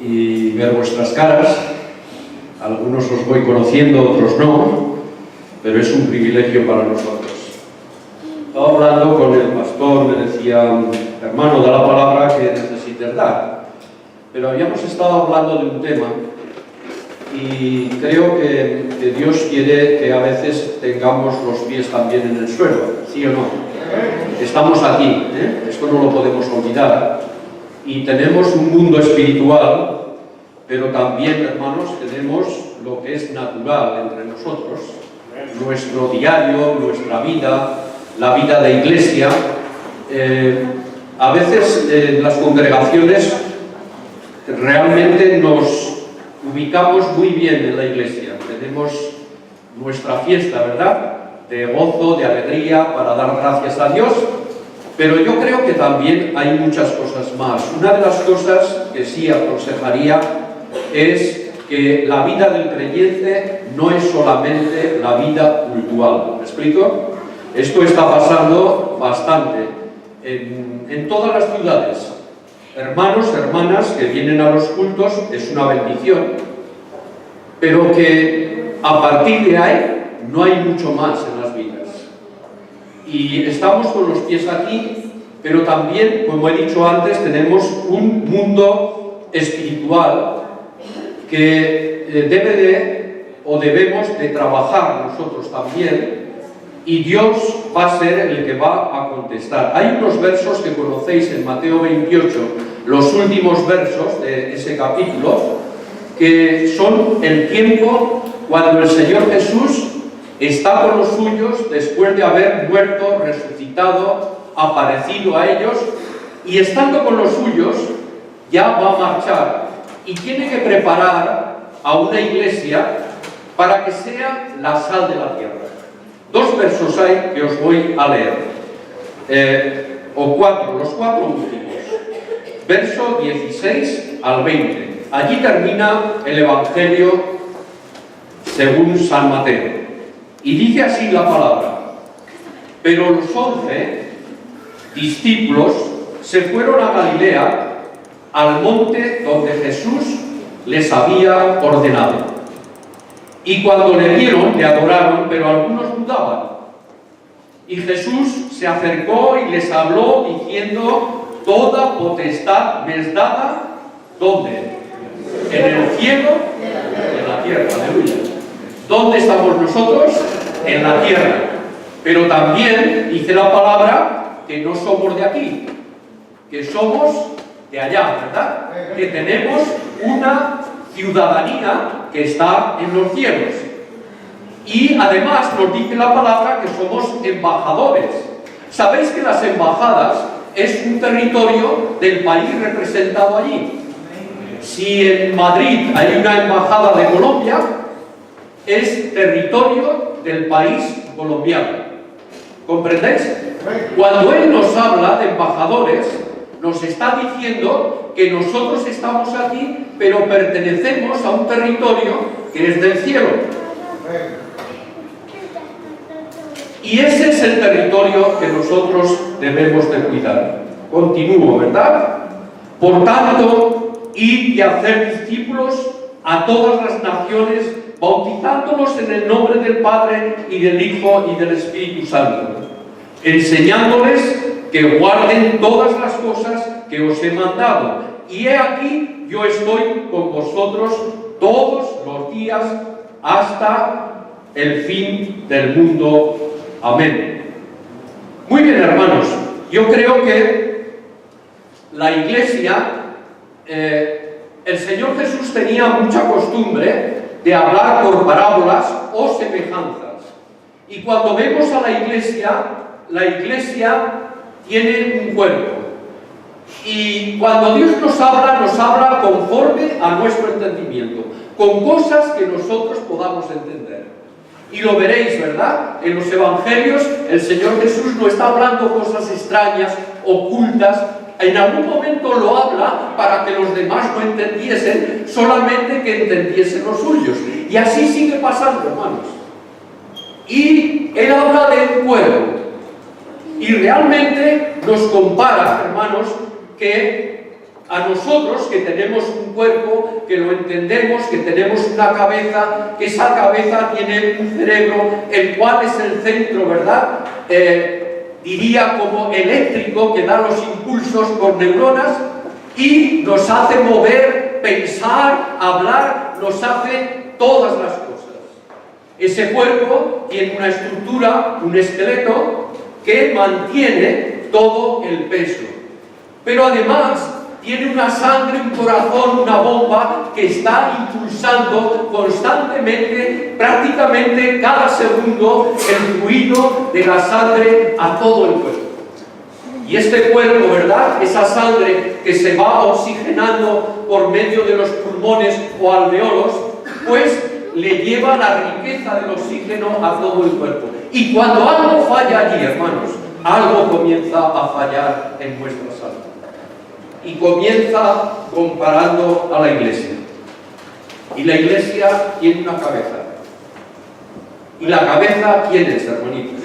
y ver vuestras caras. Algunos os voy conociendo, otros no, pero es un privilegio para nosotros. Estaba hablando con el pastor, me decía, hermano, da la palabra que necesites dar. Pero habíamos estado hablando de un tema y creo que Dios quiere que a veces tengamos los pies también en el suelo, ¿sí o no? Estamos aquí, esto no lo podemos olvidar, y tenemos un mundo espiritual, pero también, hermanos, tenemos lo que es natural entre nosotros, nuestro diario, nuestra vida, la vida de iglesia. A veces en las congregaciones realmente nos ubicamos muy bien en la iglesia, tenemos nuestra fiesta, ¿verdad?, de gozo, de alegría, para dar gracias a Dios, pero yo creo que también hay muchas cosas más. Una de las cosas que sí aconsejaría es que la vida del creyente no es solamente la vida cultural. ¿Me explico? Esto está pasando bastante en todas las ciudades. Hermanos, hermanas que vienen a los cultos, es una bendición, pero que a partir de ahí no hay mucho más en las vidas. Y estamos con los pies aquí, pero también, como he dicho antes, tenemos un mundo espiritual que debemos de trabajar nosotros también, y Dios va a ser el que va a contestar. Hay unos versos que conocéis en Mateo 28, los últimos versos de ese capítulo, que son el tiempo cuando el Señor Jesús está con los suyos después de haber muerto, resucitado, aparecido a ellos, y estando con los suyos ya va a marchar y tiene que preparar a una iglesia para que sea la sal de la tierra. Dos versos hay que os voy a leer, los cuatro últimos, verso 16 al 20. Allí termina el Evangelio según San Mateo. Y dice así la palabra: pero los 11 discípulos se fueron a Galilea, al monte donde Jesús les había ordenado. Y cuando le vieron, le adoraron, pero algunos dudaban. Y Jesús se acercó y les habló diciendo: toda potestad me es dada, ¿dónde? En el cielo y en la tierra. Aleluya. ¿Dónde estamos nosotros? En la tierra. Pero también dice la palabra que no somos de aquí, que somos de allá, ¿verdad? Que tenemos una ciudadanía que está en los cielos. Y además nos dice la palabra que somos embajadores. ¿Sabéis que las embajadas es un territorio del país representado allí? Si en Madrid hay una embajada de Colombia, es territorio del país colombiano. ¿Comprendéis? Cuando Él nos habla de embajadores, nos está diciendo que nosotros estamos aquí, pero pertenecemos a un territorio que es del cielo. Y ese es el territorio que nosotros debemos de cuidar. Continúo, ¿verdad? Por tanto, id y hacer discípulos a todas las naciones, bautizándolos en el nombre del Padre y del Hijo y del Espíritu Santo, enseñándoles que guarden todas las cosas que os he mandado. Y he aquí, yo estoy con vosotros todos los días hasta el fin del mundo. Amén. Muy bien, hermanos. Yo creo que la iglesia, el Señor Jesús tenía mucha costumbre de hablar por parábolas o semejanzas. Y cuando vemos a la iglesia tiene un cuerpo. Y cuando Dios nos habla conforme a nuestro entendimiento, con cosas que nosotros podamos entender. Y lo veréis, ¿verdad? En los evangelios el Señor Jesús no está hablando cosas extrañas, ocultas. En algún momento lo habla para que los demás no entendiesen, solamente que entendiesen los suyos. Y así sigue pasando, hermanos. Y Él habla de un cuerpo. Y realmente nos compara, hermanos, que A nosotros que tenemos un cuerpo, que lo entendemos, que tenemos una cabeza, que esa cabeza tiene un cerebro, el cual es el centro, ¿verdad? Diría como eléctrico, que da los impulsos por neuronas y nos hace mover, pensar, hablar, nos hace todas las cosas. Ese cuerpo tiene una estructura, un esqueleto, que mantiene todo el peso. Pero además tiene una sangre, un corazón, una bomba que está impulsando constantemente, prácticamente cada segundo, el fluido de la sangre a todo el cuerpo. Y este cuerpo, ¿verdad? Esa sangre que se va oxigenando por medio de los pulmones o alveolos, pues le lleva la riqueza del oxígeno a todo el cuerpo. Y cuando algo falla allí, hermanos, algo comienza a fallar en nuestra salud. Y comienza comparando a la iglesia. Y la iglesia tiene una cabeza. ¿Y la cabeza quién es, hermanitos?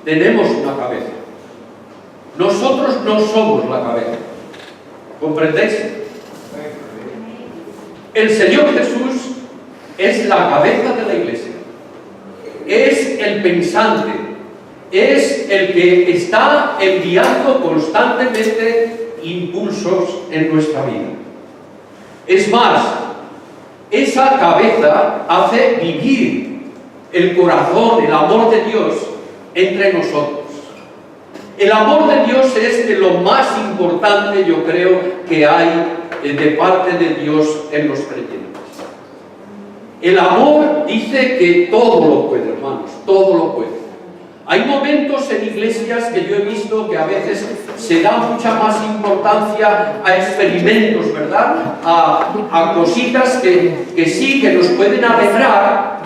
Tenemos una cabeza. Nosotros no somos la cabeza. ¿Comprendéis? El Señor Jesús es la cabeza de la iglesia. Es el pensante. Es el que está enviando constantemente impulsos en nuestra vida. Es más, esa cabeza hace vivir el corazón, el amor de Dios entre nosotros. El amor de Dios es de lo más importante, yo creo, que hay de parte de Dios en los creyentes. El amor dice que todo lo puede, hermanos, todo lo puede. Hay momentos en iglesias que yo he visto que a veces se da mucha más importancia a experimentos, ¿verdad? A cositas que sí, que nos pueden alegrar,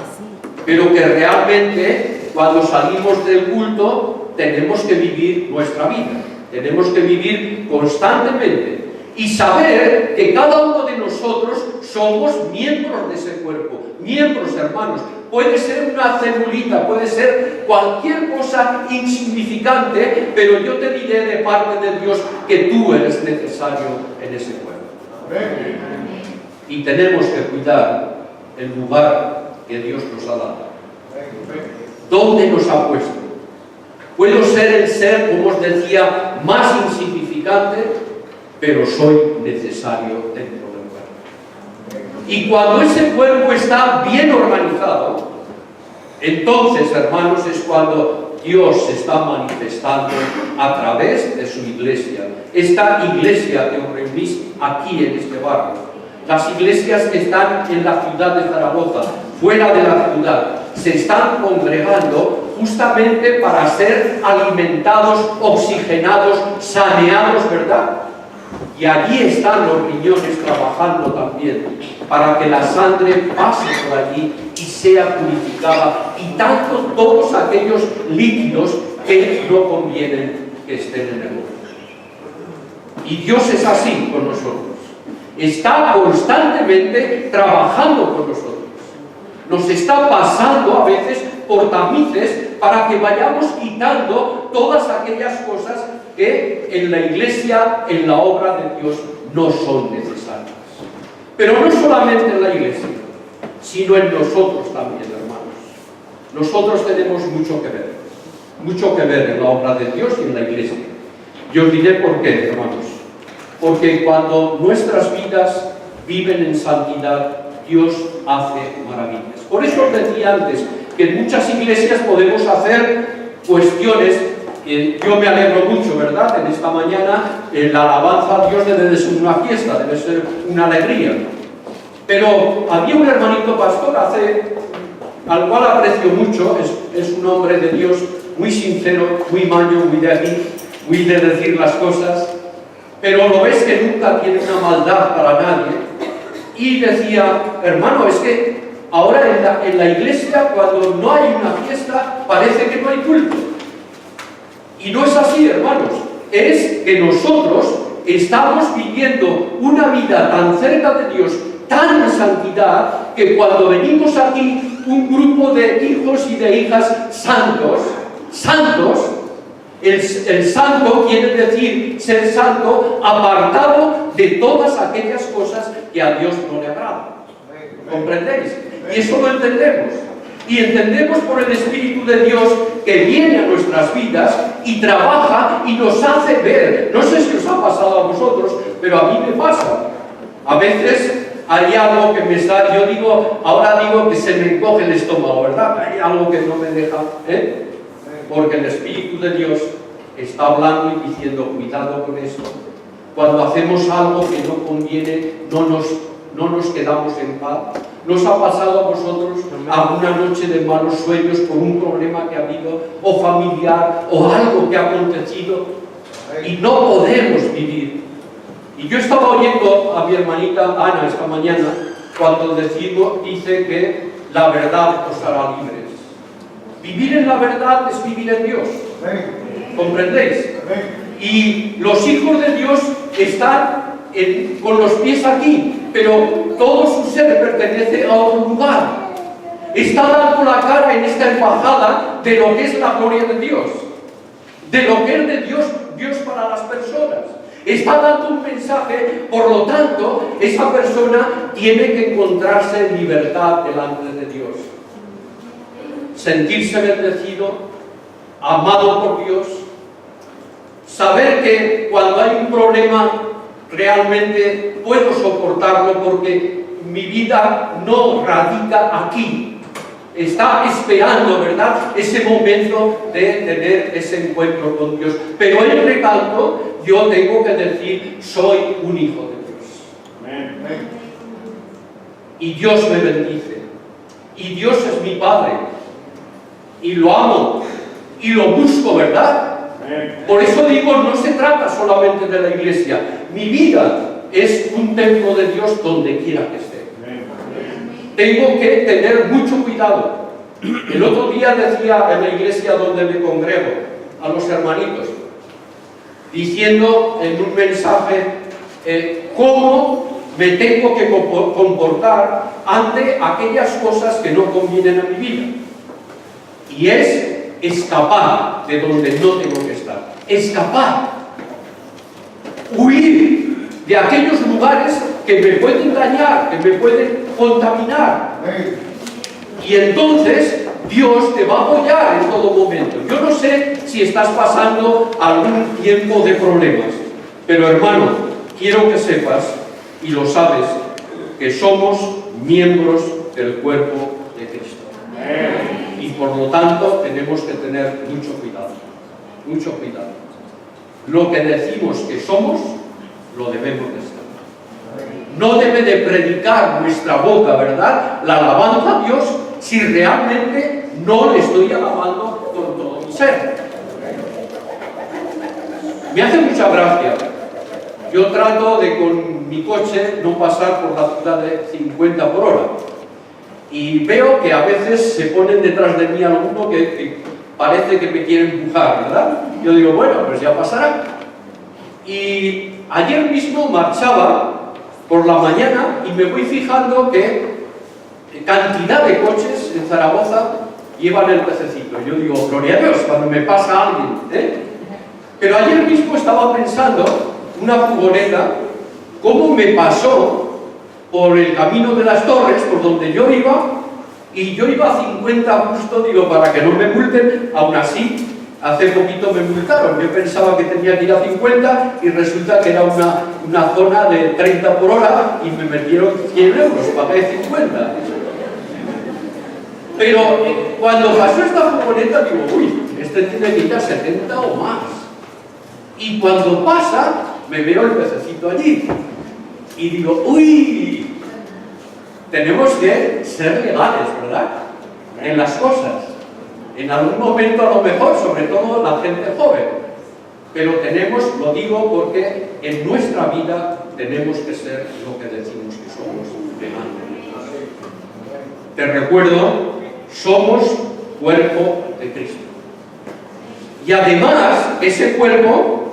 pero que realmente cuando salimos del culto tenemos que vivir nuestra vida, tenemos que vivir constantemente y saber que cada uno de nosotros somos miembros de ese cuerpo, miembros, hermanos. Puede ser una celulita, puede ser cualquier cosa insignificante, pero yo te diré de parte de Dios que tú eres necesario en ese cuerpo. Y tenemos que cuidar el lugar que Dios nos ha dado. ¿Dónde nos ha puesto? Puedo ser el ser, como os decía, más insignificante, pero soy necesario dentro del cuerpo. Y cuando ese cuerpo está bien organizado, entonces, hermanos, es cuando Dios se está manifestando a través de su iglesia. Esta iglesia que os reunís aquí en este barrio, las iglesias que están en la ciudad de Zaragoza, fuera de la ciudad, se están congregando justamente para ser alimentados, oxigenados, saneados, ¿verdad? Y allí están los riñones trabajando también para que la sangre pase por allí y sea purificada, quitando todos aquellos líquidos que no convienen que estén en el cuerpo. Y Dios es así con nosotros. Está constantemente trabajando con nosotros. Nos está pasando a veces por tamices para que vayamos quitando todas aquellas cosas que en la iglesia, en la obra de Dios, no son necesarias. Pero no solamente en la iglesia, sino en nosotros también, hermanos. Nosotros tenemos mucho que ver en la obra de Dios y en la iglesia. Yo os diré por qué, hermanos. Porque cuando nuestras vidas viven en santidad, Dios hace maravillas. Por eso os decía antes que en muchas iglesias podemos hacer cuestiones. Yo me alegro mucho, ¿verdad? En esta mañana la alabanza a Dios debe de ser una fiesta, debe ser una alegría. Pero había un hermanito pastor al cual aprecio mucho, es un hombre de Dios muy sincero, muy maño, muy de aquí, muy de decir las cosas, pero lo ves que nunca tiene una maldad para nadie. Y decía, hermano, es que ahora en la iglesia, cuando no hay una fiesta, parece que no hay culto. Y no es así, hermanos. Es que nosotros estamos viviendo una vida tan cerca de Dios, tan en santidad, que cuando venimos aquí, un grupo de hijos y de hijas santos, El santo quiere decir ser santo apartado de todas aquellas cosas que a Dios no le agradan. ¿Comprendéis? Y eso lo entendemos. Y entendemos por el Espíritu de Dios que viene a nuestras vidas y trabaja y nos hace ver. No sé si os ha pasado a vosotros, pero a mí me pasa. A veces hay algo que me sale, yo digo, ahora digo que se me encoge el estómago, ¿verdad? Hay algo que no me deja, porque el Espíritu de Dios está hablando y diciendo, cuidado con esto. Cuando hacemos algo que no conviene, no nos quedamos en paz. ¿Nos ha pasado a vosotros alguna noche de malos sueños por un problema que ha habido, o familiar, o algo que ha acontecido, y no podemos vivir? Y yo estaba oyendo a mi hermanita Ana esta mañana, cuando dice que la verdad os hará libres. Vivir en la verdad es vivir en Dios. ¿Comprendéis? Y los hijos de Dios están con los pies aquí, pero todo su ser pertenece a otro lugar. Está dando la cara en esta embajada de lo que es la gloria de Dios, de lo que es de Dios para las personas. Está dando un mensaje, por lo tanto, esa persona tiene que encontrarse en libertad delante de Dios. Sentirse bendecido, amado por Dios, saber que cuando hay un problema realmente puedo soportarlo porque mi vida no radica aquí. Está esperando, ¿verdad?, ese momento de tener ese encuentro con Dios. Pero entre tanto, yo tengo que decir, soy un hijo de Dios. Amén. Y Dios me bendice. Y Dios es mi Padre. Y lo amo. Y lo busco, ¿verdad? Por eso digo, no se trata solamente de la iglesia. Mi vida es un templo de Dios donde quiera que esté. Tengo que tener mucho cuidado. El otro día decía en la iglesia donde me congrego a los hermanitos, diciendo en un mensaje cómo me tengo que comportar ante aquellas cosas que no convienen a mi vida. Y es escapar de donde no tengo que estar. Escapar. Huir de aquellos lugares que me pueden dañar, que me pueden contaminar. Y entonces Dios te va a apoyar en todo momento. Yo no sé si estás pasando algún tiempo de problemas, pero hermano, quiero que sepas, y lo sabes, que somos miembros del cuerpo de Cristo. Y por lo tanto tenemos que tener mucho cuidado, mucho cuidado. Lo que decimos que somos, lo debemos de ser. No debe de predicar nuestra boca, ¿verdad?, la alabanza a Dios si realmente no le estoy alabando con todo mi ser. Me hace mucha gracia. Yo trato de con mi coche no pasar por la ciudad de 50 por hora. Y veo que a veces se ponen detrás de mí alguno que parece que me quiere empujar, ¿verdad? Yo digo, bueno, pues ya pasará. Y ayer mismo marchaba por la mañana y me voy fijando que cantidad de coches en Zaragoza llevan el pececito. Yo digo, gloria a Dios, cuando me pasa alguien, Pero ayer mismo estaba pensando, una furgoneta, cómo me pasó por el camino de las Torres, por donde yo iba, y yo iba a 50 justo, digo, para que no me multen. Aún así, hace poquito me multaron. Yo pensaba que tenía que ir a 50 y resulta que era una zona de 30 por hora y me metieron 100 euros, pagué 50. Pero cuando pasó esta furgoneta, digo, uy, este tiene que ir a 70 o más. Y cuando pasa, me veo el pececito allí. Y digo, uy, tenemos que ser legales, ¿verdad?, en las cosas. En algún momento a lo mejor, sobre todo la gente joven. Pero tenemos, lo digo porque en nuestra vida tenemos que ser lo que decimos que somos delante de Dios. Te recuerdo, somos cuerpo de Cristo. Y además, ese cuerpo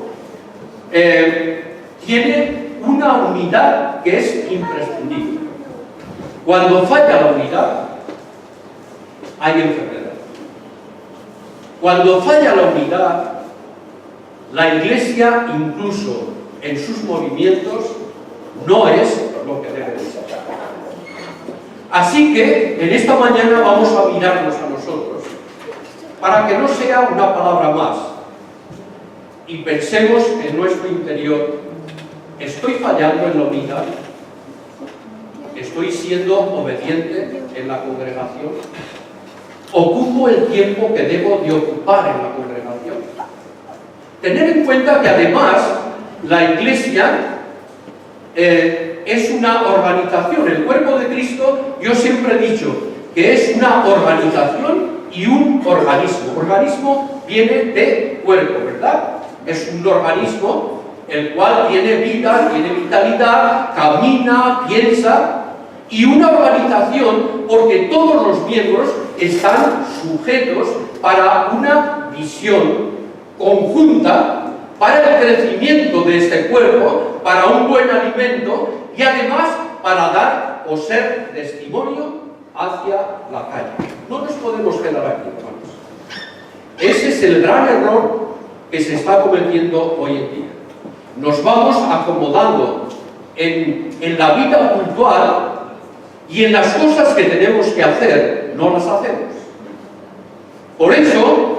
tiene una unidad que es imprescindible. Cuando falla la unidad, hay enfermedad. Cuando falla la unidad, la Iglesia, incluso en sus movimientos, no es lo que debe de ser. Así que en esta mañana vamos a mirarnos a nosotros para que no sea una palabra más y pensemos en nuestro interior: ¿estoy fallando en la unidad? ¿Estoy siendo obediente en la congregación? ¿Ocupo el tiempo que debo de ocupar en la congregación? Tener en cuenta que además la Iglesia es una organización. El cuerpo de Cristo, yo siempre he dicho que es una organización y un organismo. Organismo viene de cuerpo, ¿verdad? Es un organismo el cual tiene vida, tiene vitalidad, camina, piensa. Y una organización porque todos los miembros están sujetos para una visión conjunta, para el crecimiento de este cuerpo, para un buen alimento y además para dar o ser testimonio hacia la calle. No nos podemos quedar aquí, hermanos. Ese es el gran error que se está cometiendo hoy en día. Nos vamos acomodando en la vida puntual y en las cosas que tenemos que hacer, no las hacemos. Por eso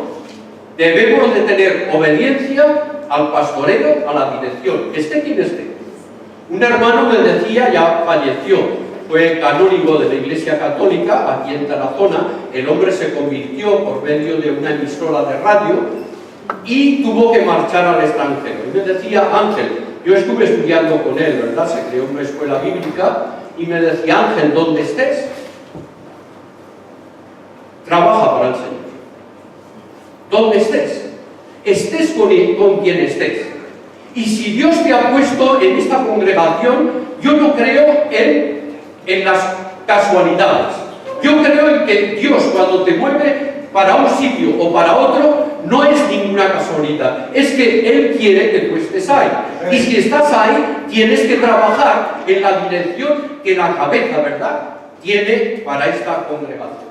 debemos de tener obediencia al pastoreo, a la dirección, esté quien esté. Un hermano me decía, ya falleció, fue canónigo de la Iglesia Católica aquí en Tarazona. El hombre se convirtió por medio de una emisora de radio y tuvo que marchar al extranjero. Y me decía: Ángel, yo estuve estudiando con él, ¿verdad? Se creó una escuela bíblica y me decía: Ángel, donde estés, trabaja para el Señor. Donde estés, estés con quien estés. Y si Dios te ha puesto en esta congregación, yo no creo en las casualidades. Yo creo en que Dios, cuando te mueve para un sitio o para otro, no es ninguna casualidad. Es que Él quiere que tú estés ahí. Y si estás ahí, tienes que trabajar en la dirección que la cabeza, ¿verdad?, tiene para esta congregación.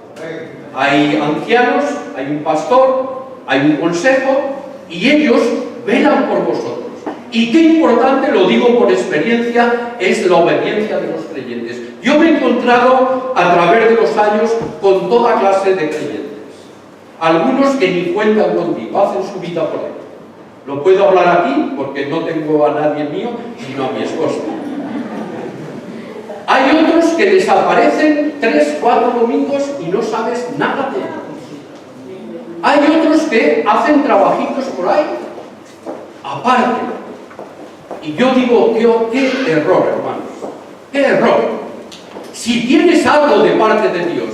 Hay ancianos, hay un pastor, hay un consejo, y ellos velan por vosotros. Y qué importante, lo digo por experiencia, es la obediencia de los creyentes. Yo me he encontrado a través de los años con toda clase de creyentes. Algunos que ni cuentan contigo, hacen su vida por él. Lo puedo hablar aquí porque no tengo a nadie mío, sino a mi esposa. Hay otros que desaparecen 3, 4 domingos y no sabes nada de ellos. Hay otros que hacen trabajitos por ahí, aparte. Y yo digo, qué error, hermanos, qué error. Si tienes algo de parte de Dios,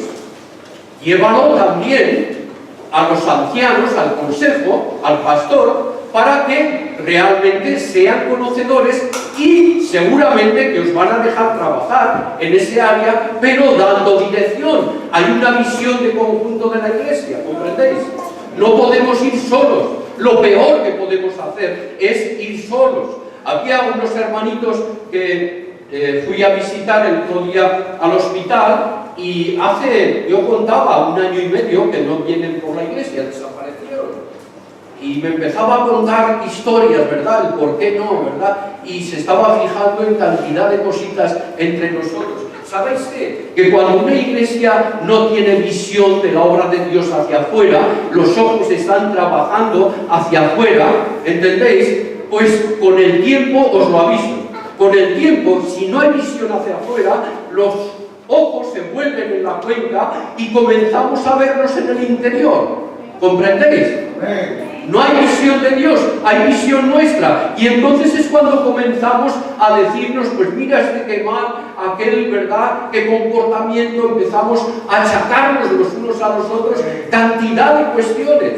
llévalo también a los ancianos, al consejo, al pastor, para que realmente sean conocedores y seguramente que os van a dejar trabajar en ese área, pero dando dirección. Hay una visión de conjunto de la Iglesia, ¿comprendéis? No podemos ir solos. Lo peor que podemos hacer es ir solos. Había unos hermanitos que fui a visitar el otro día al hospital y yo contaba 1 año y medio que no vienen por la iglesia, desaparecieron. Y me empezaba a contar historias, ¿verdad? El por qué no, ¿verdad? Y se estaba fijando en cantidad de cositas entre nosotros. ¿Sabéis qué? Que cuando una iglesia no tiene visión de la obra de Dios hacia afuera, los ojos están trabajando hacia afuera, ¿entendéis? Pues con el tiempo, os lo aviso, con el tiempo, si no hay visión hacia afuera, los ojos se vuelven en la cuenca y comenzamos a vernos en el interior. ¿Comprendéis? No hay visión de Dios, hay visión nuestra. Y entonces es cuando comenzamos a decirnos, pues mira este que mal, aquel, ¿verdad?, qué comportamiento. Empezamos a achacarnos los unos a los otros cantidad de cuestiones.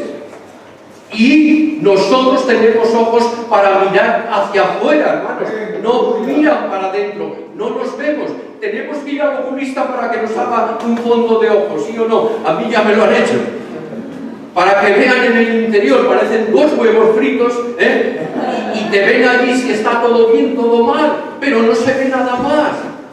Y nosotros tenemos ojos para mirar hacia afuera, hermanos. No miran para adentro, no nos vemos. Tenemos que ir al oculista para que nos haga un fondo de ojos, ¿sí o no? A mí ya me lo han hecho. Para que vean en el interior, parecen 2 huevos fritos, y te ven allí si está todo bien, todo mal, pero no se ve nada más.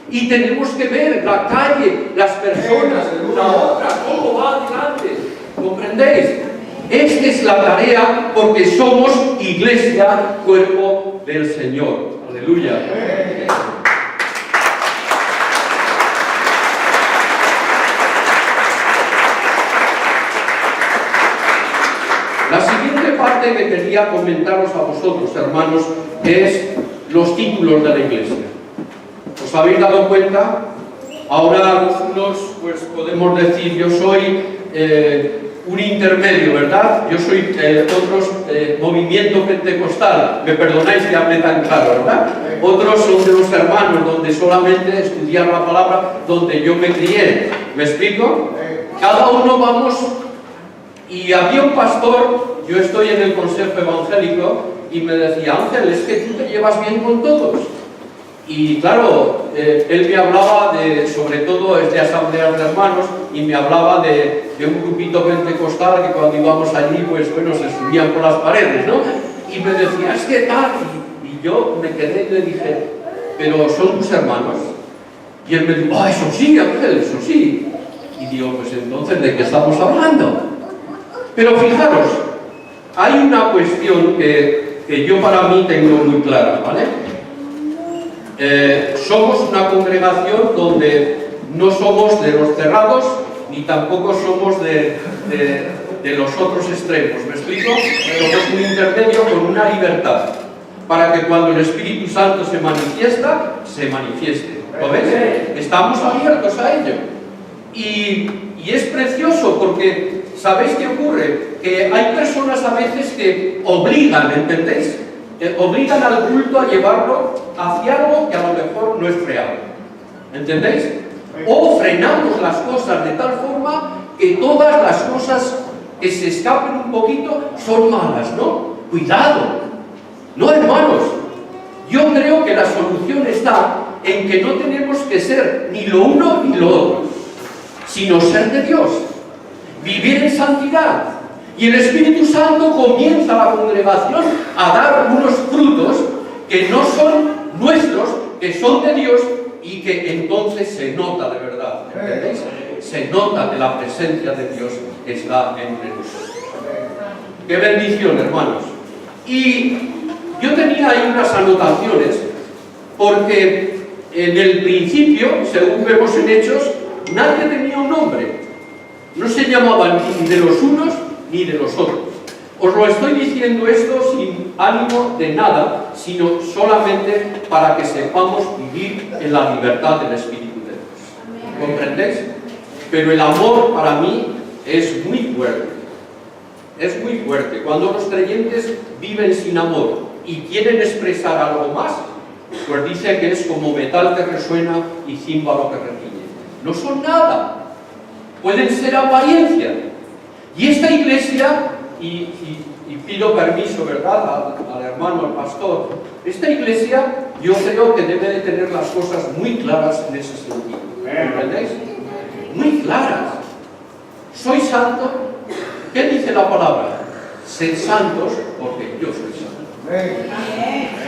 Y tenemos que ver la calle, las personas, la obra, cómo va adelante. ¿Comprendéis? Esta es la tarea porque somos iglesia, cuerpo del Señor. Aleluya. La siguiente parte que quería comentaros a vosotros, hermanos, es los títulos de la iglesia. ¿Os habéis dado cuenta? Ahora algunos pues podemos decir, yo soy un intermedio, ¿verdad? Yo soy otros movimiento pentecostal, me perdonáis que hable tan claro, ¿verdad? Otros son de los hermanos, donde solamente estudiar la palabra, donde yo me crié. ¿Me explico? Cada uno vamos, y había un pastor, yo estoy en el consejo evangélico, y me decía, Ángel, es que tú te llevas bien con todos. Y claro, él me hablaba sobre todo de asambleas de hermanos, y me hablaba de un grupito pentecostal que cuando íbamos allí, pues bueno, se subían por las paredes, ¿no? Y me decía, es que tal, y yo me quedé y le dije, pero son tus hermanos. Y él me dijo, ah, eso sí, Ángel, eso sí. Y digo, pues entonces, ¿de qué estamos hablando? Pero fijaros, hay una cuestión que yo para mí tengo muy clara, ¿vale? Somos una congregación donde no somos de los cerrados ni tampoco somos de los otros extremos. ¿Me explico? Somos un intermedio con una libertad para que cuando el Espíritu Santo se manifieste. ¿Lo ves? Estamos abiertos a ello. Y es precioso porque, ¿sabéis qué ocurre? Que hay personas a veces que obligan, ¿entendéis? Obligan al culto a llevarlo hacia algo que a lo mejor no es real. ¿Entendéis? O frenamos las cosas de tal forma que todas las cosas que se escapen un poquito son malas, ¿no? Cuidado. No, hermanos. Yo creo que la solución está en que no tenemos que ser ni lo uno ni lo otro, sino ser de Dios. Vivir en santidad. Y el Espíritu Santo comienza la congregación a dar unos frutos que no son nuestros, que son de Dios, y que entonces se nota de verdad, ¿entendéis? Se nota que la presencia de Dios está entre nosotros. ¡Qué bendición, hermanos! Y yo tenía ahí unas anotaciones, porque en el principio, según vemos en Hechos, nadie tenía un nombre. No se llamaban ni de los unos ni de los otros. Os lo estoy diciendo esto sin ánimo de nada, sino solamente para que sepamos vivir en la libertad del Espíritu de Dios. ¿Comprendéis? Pero el amor para mí es muy fuerte. Es muy fuerte. Cuando los creyentes viven sin amor y quieren expresar algo más, pues dice que es como metal que resuena y címbalo que retiñe. No son nada. Pueden ser apariencia. Y esta iglesia, y pido permiso, ¿verdad?, al hermano, al pastor, esta iglesia yo creo que debe de tener las cosas muy claras en ese sentido. ¿Entendéis? Muy claras. ¿Soy santo? ¿Qué dice la palabra? Sed santos porque yo soy santo.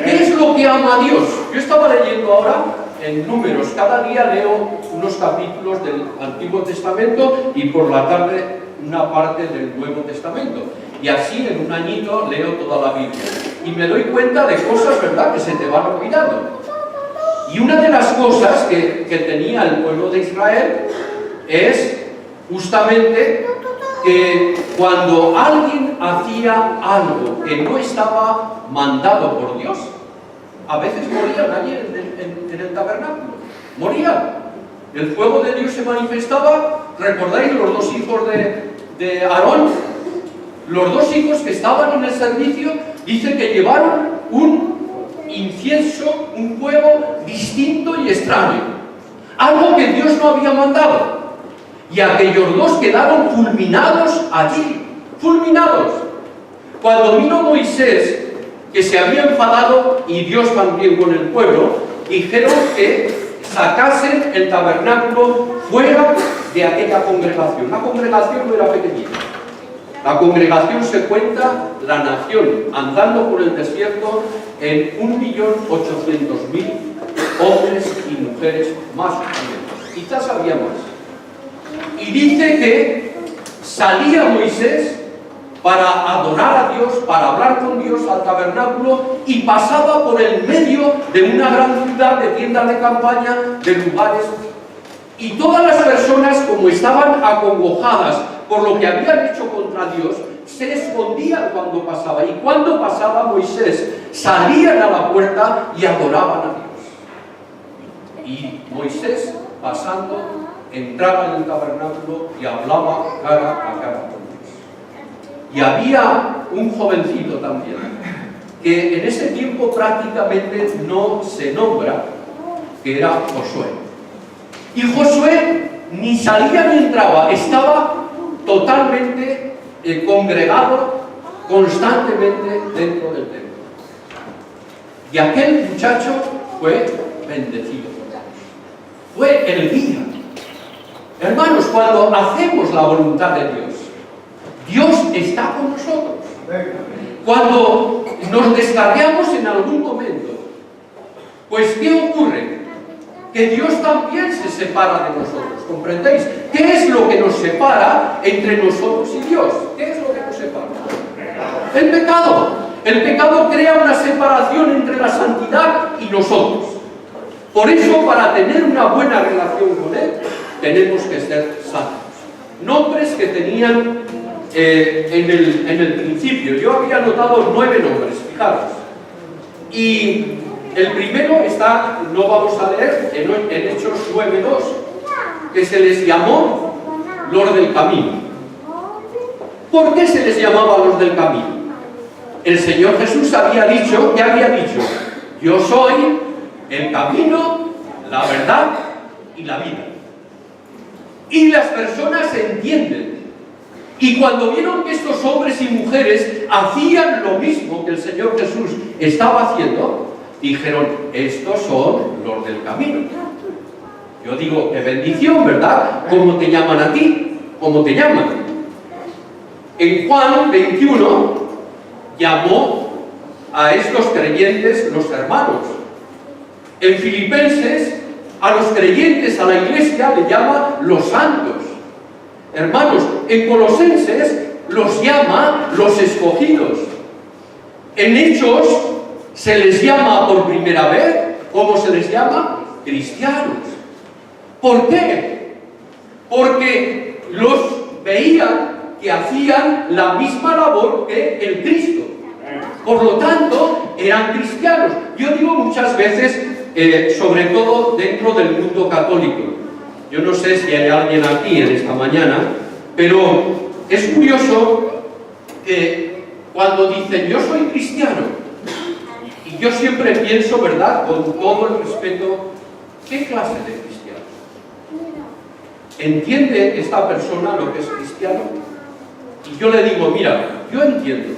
¿Qué es lo que ama a Dios? Yo estaba leyendo ahora en Números, cada día leo unos capítulos del Antiguo Testamento y por la tarde una parte del Nuevo Testamento. Y así en un añito leo toda la Biblia. Y me doy cuenta de cosas, ¿verdad?, que se te van olvidando. Y una de las cosas que tenía el pueblo de Israel es justamente que cuando alguien hacía algo que no estaba mandado por Dios, a veces morían allí en el tabernáculo. Morían. El fuego de Dios se manifestaba. ¿Recordáis los dos hijos de Aarón? Los dos hijos que estaban en el servicio, dice que llevaron un incienso, un fuego distinto y extraño. Algo que Dios no había mandado. Y aquellos dos quedaron fulminados allí. Fulminados. Cuando vino Moisés, que se había enfadado, y Dios también con el pueblo, dijeron que sacasen el tabernáculo fuera de aquella congregación. La congregación no era pequeñita. La congregación se cuenta, la nación, andando por el desierto, en 1.800.000 hombres y mujeres más o menos. Quizás había más. Y dice que salía Moisés para adorar a Dios, para hablar con Dios al tabernáculo, y pasaba por el medio de una gran ciudad de tiendas de campaña, de lugares. Y todas las personas, como estaban acongojadas por lo que habían hecho contra Dios, se escondían cuando pasaba. Y cuando pasaba Moisés, salían a la puerta y adoraban a Dios. Y Moisés, pasando, entraba en el tabernáculo y hablaba cara a cara con Dios. Y había un jovencito también, que en ese tiempo prácticamente no se nombra, que era Josué. Y Josué ni salía ni entraba, estaba totalmente congregado constantemente dentro del templo. Y aquel muchacho fue bendecido por Dios. Fue el guía. Hermanos, cuando hacemos la voluntad de Dios, Dios está con nosotros. Cuando nos descarriamos en algún momento, pues ¿qué ocurre? Que Dios también se separa de nosotros, ¿comprendéis? ¿Qué es lo que nos separa entre nosotros y Dios? ¿Qué es lo que nos separa? El pecado. El pecado crea una separación entre la santidad y nosotros. Por eso, para tener una buena relación con Él, tenemos que ser santos. Nombres que tenían en el principio. Yo había anotado 9 nombres, fijaros. Y el primero está, no vamos a leer, en Hechos 9:2, que se les llamó los del camino. ¿Por qué se les llamaba los del camino? El Señor Jesús había dicho, ¿qué había dicho? Yo soy el camino, la verdad y la vida. Y las personas entienden. Y cuando vieron que estos hombres y mujeres hacían lo mismo que el Señor Jesús estaba haciendo, dijeron, estos son los del camino. Yo digo, qué bendición, ¿verdad? ¿Cómo te llaman a ti? ¿Cómo te llaman? En Juan 21 llamó a estos creyentes los hermanos. En Filipenses a los creyentes, a la iglesia, le llama los santos. Hermanos, en Colosenses los llama los escogidos. En Hechos se les llama por primera vez, ¿cómo se les llama? Cristianos. ¿Por qué? Porque los veían que hacían la misma labor que el Cristo. Por lo tanto, eran cristianos. Yo digo muchas veces, sobre todo dentro del mundo católico, yo no sé si hay alguien aquí en esta mañana, pero es curioso que cuando dicen yo soy cristiano, y yo siempre pienso, ¿verdad?, con todo el respeto, ¿qué clase de cristiano? ¿Entiende esta persona lo que es cristiano? Y yo le digo, mira, yo entiendo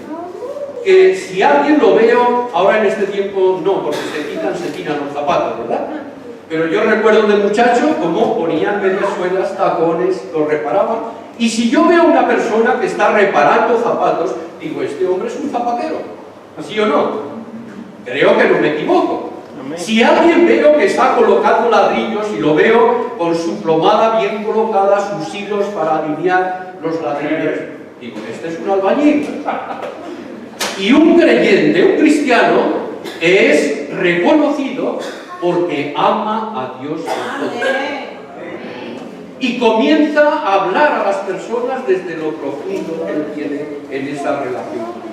que si alguien lo veo, ahora en este tiempo no, porque se tiran los zapatos, ¿verdad? Pero yo recuerdo de muchacho cómo ponían medias suelas, tacones, los reparaban. Y si yo veo a una persona que está reparando zapatos, digo, este hombre es un zapatero, ¿así o no? Creo que no me equivoco. Si alguien veo que está colocando ladrillos y lo veo con su plomada bien colocada, sus hilos para alinear los ladrillos, digo, este es un albañil. Y un creyente, un cristiano, es reconocido porque ama a Dios con todo. Y comienza a hablar a las personas desde lo profundo que él tiene en esa relación.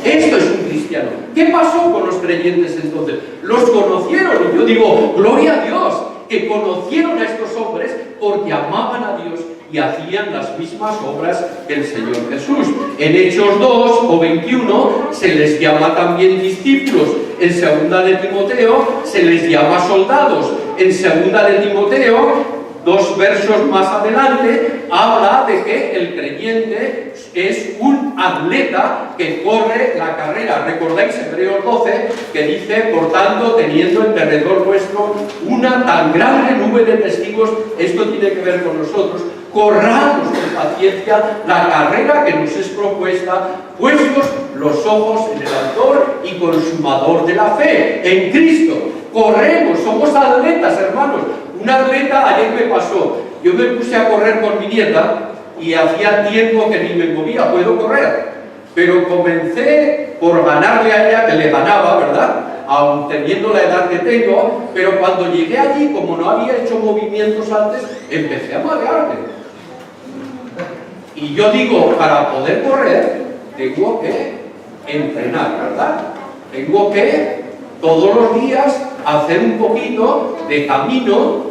Esto es un cristiano. ¿Qué pasó con los creyentes entonces? Los conocieron, y yo digo, gloria a Dios, que conocieron a estos hombres porque amaban a Dios y hacían las mismas obras que el Señor Jesús. En Hechos 2 o 21 se les llama también discípulos. En 2 de Timoteo se les llama soldados. En 2 de Timoteo, 2 versos más adelante, habla de que el creyente es un atleta que corre la carrera. ¿Recordáis Hebreos 12 que dice, por tanto, teniendo en derredor nuestro una tan grande nube de testigos? Esto tiene que ver con nosotros. Corramos con paciencia la carrera que nos es propuesta, puestos los ojos en el autor y consumador de la fe, en Cristo. Corremos, somos atletas, hermanos. Un atleta, ayer me pasó, yo me puse a correr con mi nieta, y hacía tiempo que ni me movía, puedo correr. Pero comencé por ganarle a ella, que le ganaba, ¿verdad? Aun teniendo la edad que tengo, pero cuando llegué allí, como no había hecho movimientos antes, empecé a marearme. Y yo digo, para poder correr, tengo que entrenar, ¿verdad? Tengo que todos los días hacer un poquito de camino,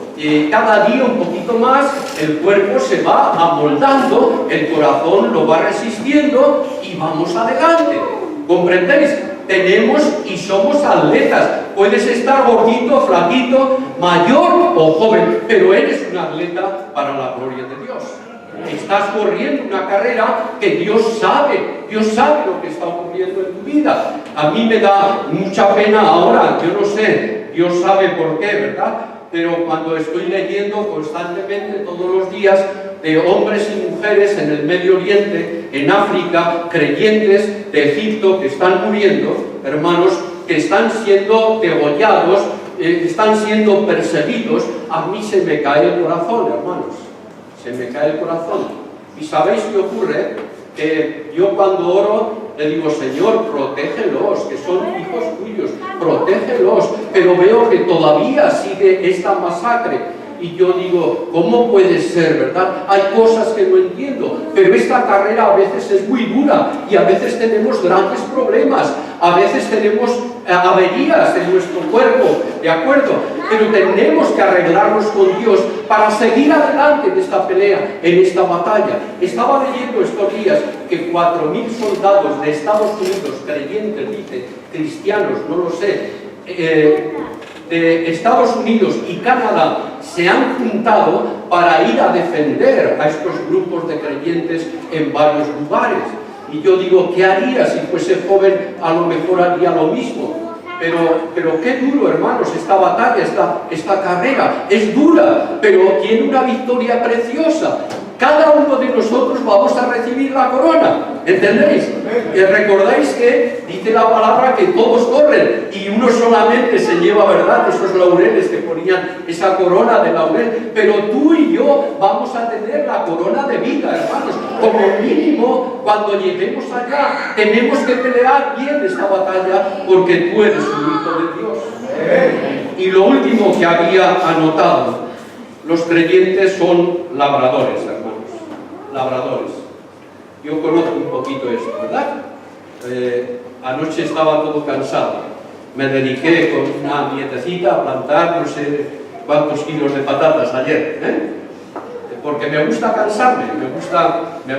cada día un poquito más, el cuerpo se va amoldando, el corazón lo va resistiendo y vamos adelante. ¿Comprendéis? Tenemos y somos atletas. Puedes estar gordito, flaquito, mayor o joven, pero eres un atleta para la gloria de Dios. Estás corriendo una carrera que Dios sabe lo que está ocurriendo en tu vida. A mí me da mucha pena ahora, yo no sé, Dios sabe por qué, ¿verdad? Pero cuando estoy leyendo constantemente todos los días de hombres y mujeres en el Medio Oriente, en África, creyentes de Egipto que están muriendo, hermanos, que están siendo degollados, están siendo perseguidos, a mí se me cae el corazón, hermanos. Se me cae el corazón. ¿Y sabéis qué ocurre? Que yo cuando oro le digo, Señor, protégelos, que son hijos tuyos, protégelos, pero veo que todavía sigue esta masacre. Y yo digo, ¿cómo puede ser, verdad? Hay cosas que no entiendo, pero esta carrera a veces es muy dura y a veces tenemos grandes problemas, a veces tenemos averías en nuestro cuerpo, ¿de acuerdo? Pero tenemos que arreglarnos con Dios para seguir adelante en esta pelea, en esta batalla. Estaba leyendo estos días que 4.000 soldados de Estados Unidos, creyentes, dice, cristianos, no lo sé, de Estados Unidos y Canadá se han juntado para ir a defender a estos grupos de creyentes en varios lugares. Y yo digo, ¿qué haría si fuese joven? A lo mejor haría lo mismo. Pero qué duro, hermanos, esta batalla, esta carrera. Es dura, pero tiene una victoria preciosa. Cada uno de nosotros vamos a recibir la corona, ¿entendéis? Recordáis que dice la palabra que todos corren y uno solamente se lleva, ¿verdad?, esos laureles que ponían esa corona de laurel, pero tú y yo vamos a tener la corona de vida, hermanos. Como mínimo, cuando lleguemos allá, tenemos que pelear bien esta batalla porque tú eres un hijo de Dios. Y lo último que había anotado, los creyentes son labradores, hermanos. Labradores. Yo conozco un poquito esto, ¿verdad? Anoche estaba todo cansado. Me dediqué con una nietecita a plantar no sé cuántos kilos de patatas ayer, porque me gusta cansarme, me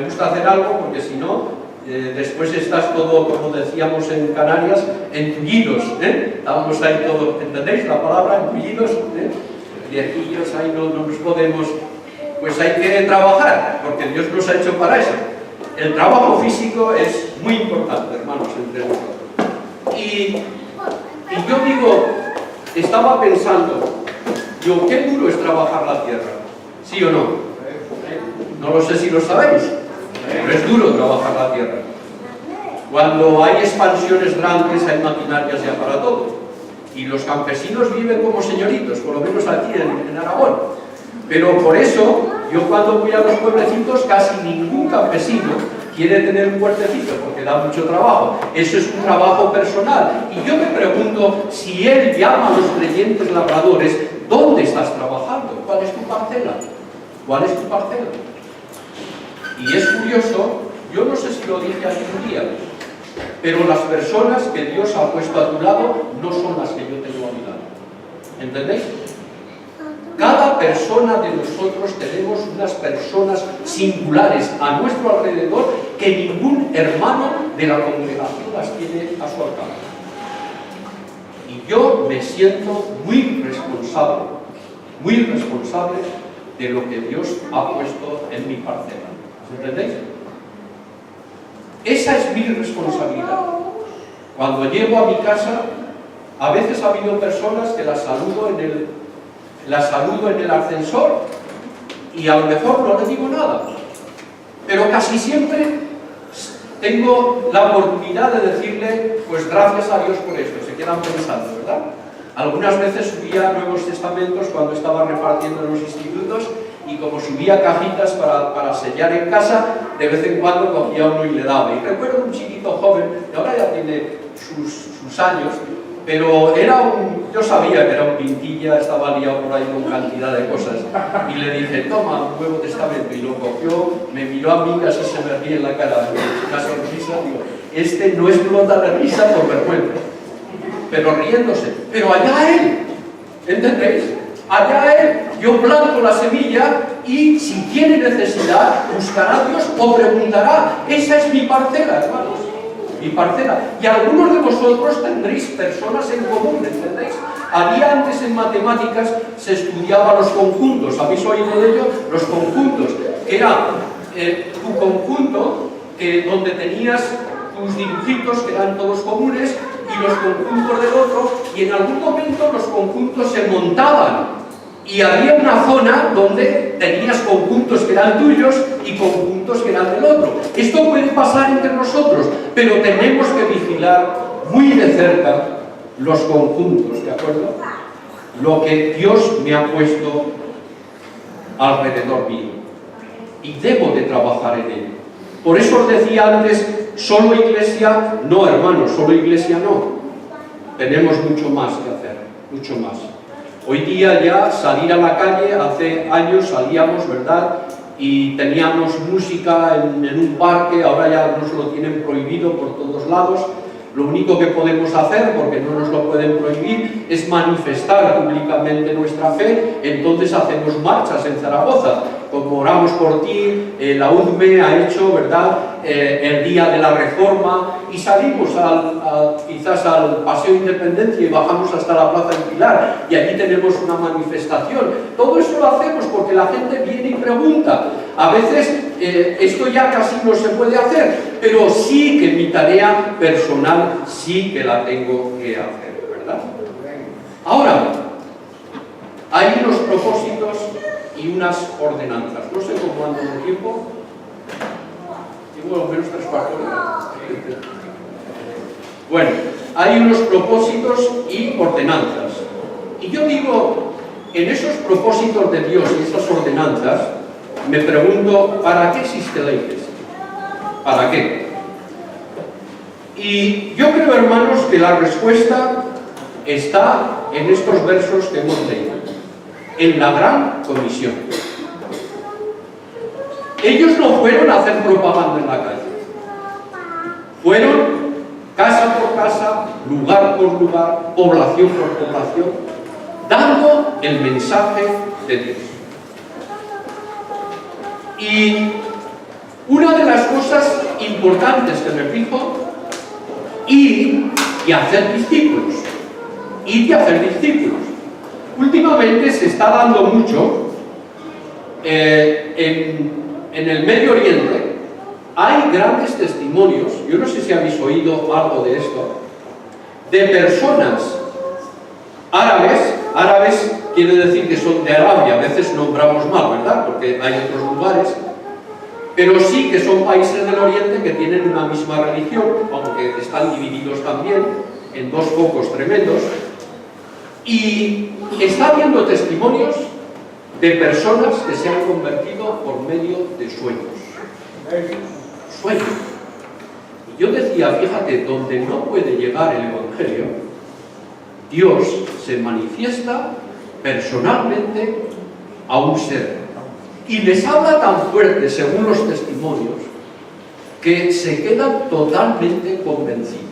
gusta hacer algo, porque si no, después estás todo, como decíamos en Canarias, entullidos, Estamos ahí todo, ¿entendéis la palabra? Entullidos, viejillos, ahí no nos podemos. Pues hay que trabajar, porque Dios nos ha hecho para eso. El trabajo físico es muy importante, hermanos, entre nosotros. Y yo digo, estaba pensando, qué duro es trabajar la tierra, ¿sí o no? No lo sé si lo sabéis, pero es duro trabajar la tierra. Cuando hay expansiones grandes, hay maquinarias ya para todo. Y los campesinos viven como señoritos, por lo menos aquí en Aragón. Pero por eso, yo cuando voy a los pueblecitos, casi ningún campesino quiere tener un huertecito, porque da mucho trabajo. Eso es un trabajo personal. Y yo me pregunto, si él llama a los creyentes labradores, ¿dónde estás trabajando? ¿Cuál es tu parcela? ¿Cuál es tu parcela? Y es curioso, yo no sé si lo dije algún día, pero las personas que Dios ha puesto a tu lado no son las que yo tengo a mi lado. ¿Entendéis? Cada persona de nosotros tenemos unas personas singulares a nuestro alrededor que ningún hermano de la congregación las tiene a su alcance. Y yo me siento muy responsable de lo que Dios ha puesto en mi parcela. ¿Entendéis? Esa es mi responsabilidad. Cuando llego a mi casa, a veces ha habido personas que las saludo en el ascensor y a lo mejor no les digo nada, pero casi siempre tengo la oportunidad de decirle, pues gracias a Dios por esto. Se quedan pensando, ¿verdad? Algunas veces subía Nuevos Testamentos cuando estaba repartiendo en los institutos y como subía cajitas para sellar en casa, de vez en cuando cogía uno y le daba. Y recuerdo un chiquito joven, que ahora ya tiene sus años, pero yo sabía que era un pintilla, estaba liado por ahí con cantidad de cosas, y le dije, toma un Nuevo Testamento, y lo cogió, me miró a mí, casi se me ríe en la cara, una sonrisa, digo, este no explota de risa por vergüenza, pero riéndose, pero allá él, ¿entendéis? Allá él, yo planto la semilla y si tiene necesidad, buscará a Dios o preguntará. Esa es mi parcela, hermanos, mi parcela. Y algunos de vosotros tendréis personas en común, ¿entendéis? Había antes en matemáticas, se estudiaban los conjuntos. ¿Habéis oído de ello? Los conjuntos, que era tu conjunto, donde tenías tus dibujitos, que eran todos comunes, y los conjuntos del otro, y en algún momento los conjuntos se montaban. Y había una zona donde tenías conjuntos que eran tuyos y conjuntos que eran del otro. Esto puede pasar entre nosotros, pero tenemos que vigilar muy de cerca los conjuntos, ¿de acuerdo? Lo que Dios me ha puesto alrededor mío. Y debo de trabajar en ello. Por eso os decía antes, solo iglesia, no hermanos, solo iglesia no. Tenemos mucho más que hacer, mucho más. Hoy día ya salir a la calle, hace años salíamos, ¿verdad? Y teníamos música en un parque, ahora ya nos lo tienen prohibido por todos lados. Lo único que podemos hacer, porque no nos lo pueden prohibir, es manifestar públicamente nuestra fe. Entonces hacemos marchas en Zaragoza, como oramos por ti, la UDME ha hecho, ¿verdad?, el día de la Reforma, y salimos quizás al Paseo Independencia y bajamos hasta la Plaza del Pilar, y allí tenemos una manifestación. Todo eso lo hacemos porque la gente viene y pregunta. A veces esto ya casi no se puede hacer, pero sí que mi tarea personal sí que la tengo que hacer, ¿verdad? Ahora, hay unos propósitos y unas ordenanzas. No sé cómo ando de tiempo. Tengo al menos 3 cuartos. Bueno, hay unos propósitos y ordenanzas. Y yo digo, en esos propósitos de Dios y esas ordenanzas, me pregunto, ¿para qué existe la iglesia? ¿Para qué? Y yo creo, hermanos, que la respuesta está en estos versos que hemos leído, en la gran comisión. Ellos no fueron a hacer propaganda en la calle, fueron casa por casa, lugar por lugar, población por población, dando el mensaje de Dios. Y una de las cosas importantes que me fijo, ir y hacer discípulos. Ir y hacer discípulos. Últimamente se está dando mucho en el Medio Oriente. Hay grandes testimonios, yo no sé si habéis oído algo de esto, de personas árabes quiere decir que son de Arabia, a veces nombramos mal, ¿verdad? Porque hay otros lugares, pero sí que son países del Oriente que tienen una misma religión, aunque están divididos también en 2 focos tremendos, y está habiendo testimonios de personas que se han convertido por medio de sueños. Sueños. Y yo decía, fíjate, donde no puede llegar el Evangelio, Dios se manifiesta personalmente a un ser y les habla tan fuerte, según los testimonios, que se quedan totalmente convencidos.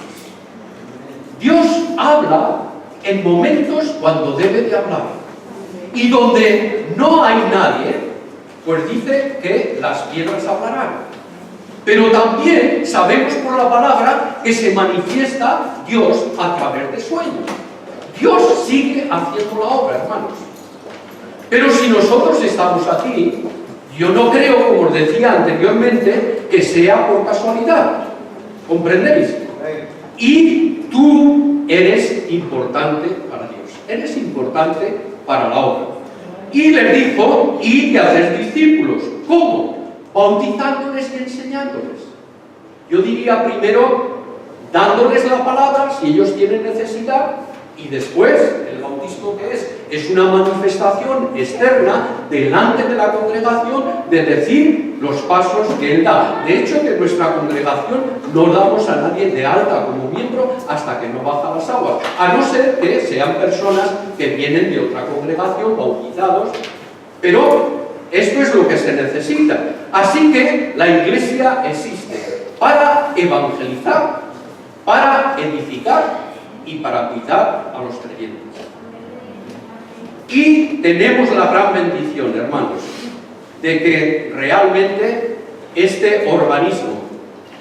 Dios habla en momentos cuando debe de hablar, y donde no hay nadie, pues dice que las piedras hablarán. Pero también sabemos por la palabra que se manifiesta Dios a través de sueños. Dios sigue haciendo la obra, hermanos. Pero si nosotros estamos aquí, yo no creo, como os decía anteriormente, que sea por casualidad. ¿Comprendéis? Y tú eres importante para Dios. Eres importante para la obra. Y les dijo, id y hacer discípulos. ¿Cómo? Bautizándoles y enseñándoles. Yo diría primero, dándoles la palabra, si ellos tienen necesidad, y después el bautismo ¿Esto qué es? Es una manifestación externa delante de la congregación de decir los pasos que Él da. De hecho, que en nuestra congregación no damos a nadie de alta como miembro hasta que no baja las aguas, a no ser que sean personas que vienen de otra congregación, bautizados, pero esto es lo que se necesita. Así que la Iglesia existe para evangelizar, para edificar y para cuidar a los creyentes. Y tenemos la gran bendición, hermanos, de que realmente este organismo,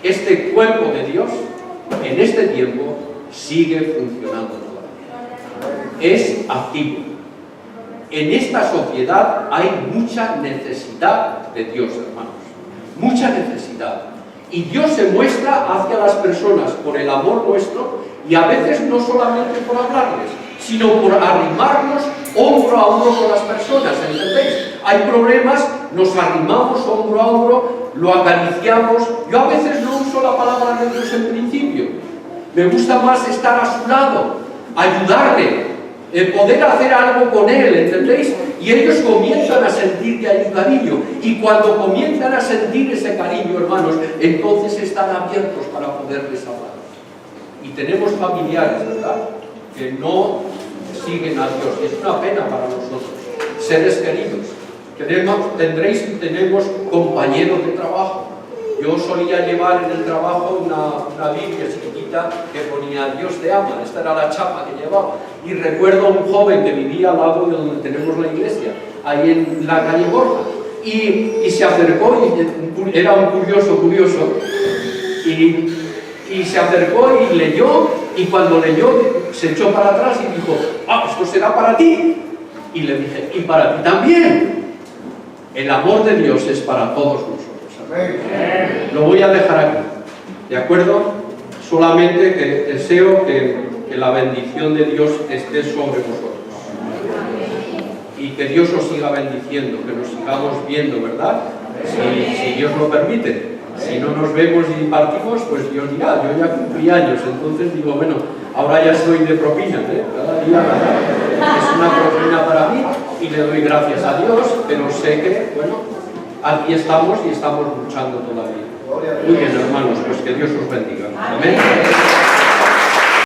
este cuerpo de Dios, en este tiempo sigue funcionando todavía. Es activo. En esta sociedad hay mucha necesidad de Dios, hermanos. Mucha necesidad. Y Dios se muestra hacia las personas por el amor nuestro, y a veces no solamente por hablarles, sino por arrimarnos hombro a hombro con las personas, ¿entendéis? Hay problemas, nos arrimamos hombro a hombro, lo acariciamos. Yo a veces no uso la palabra de Dios en principio. Me gusta más estar a su lado, ayudarle, poder hacer algo con él, ¿entendéis? Y ellos comienzan a sentir que hay un cariño. Y cuando comienzan a sentir ese cariño, hermanos, entonces están abiertos para poderles hablar. Y tenemos familiares, ¿verdad?, que no siguen a Dios. Y es una pena para nosotros. Seres queridos. Tenemos compañeros de trabajo. Yo solía llevar en el trabajo una Biblia chiquitita que ponía Dios te ama. Esta era la chapa que llevaba. Y recuerdo a un joven que vivía al lado de donde tenemos la iglesia, ahí en la calle Borja. Y se acercó, y era un curioso, y se acercó y leyó, y cuando leyó se echó para atrás y dijo, esto será para ti. Y le dije, y para ti también. El amor de Dios es para todos nosotros. Amén. Lo voy a dejar aquí, ¿de acuerdo? Solamente que deseo que la bendición de Dios esté sobre vosotros. Y que Dios os siga bendiciendo, que nos sigamos viendo, ¿verdad? Si Dios lo permite. Si no nos vemos y partimos, pues Dios dirá, yo ya cumplí años, entonces digo, bueno, ahora ya soy de propina, cada día es una propina para mí y le doy gracias a Dios, pero sé que, bueno, aquí estamos y estamos luchando todavía. Muy bien, hermanos, pues que Dios os bendiga. Amén.